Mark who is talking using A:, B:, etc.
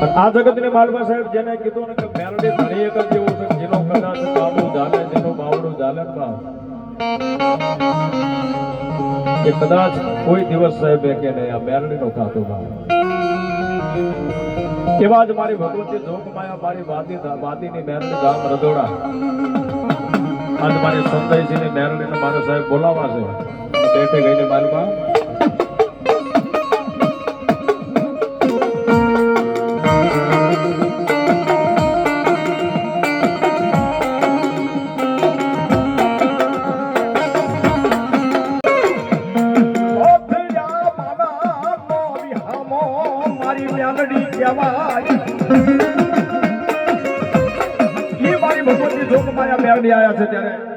A: આ જગતની માલવા સાહેબ જેને કીધું ને કે મેરડી ધણી એક જ જેવું છે જેનો કદાચ બાબુ ઝાલે જેનું બાવડું ઝાલે એ કદાચ કોઈ દિવસ સાહેબ કે નહીં આ મેરડીનો ખાતું ભાવ એવા જ મારી ભગવતી જોગમાયા મારી વાદીની મેરડી ગામ રદોડા આજ મારી સંતઈજીની મેરડીને મારે સાહેબ બોલાવવા છે બેઠે ગઈને માલમાં ભગવતી જોગમાયા મેરડી આયા છે ત્યારે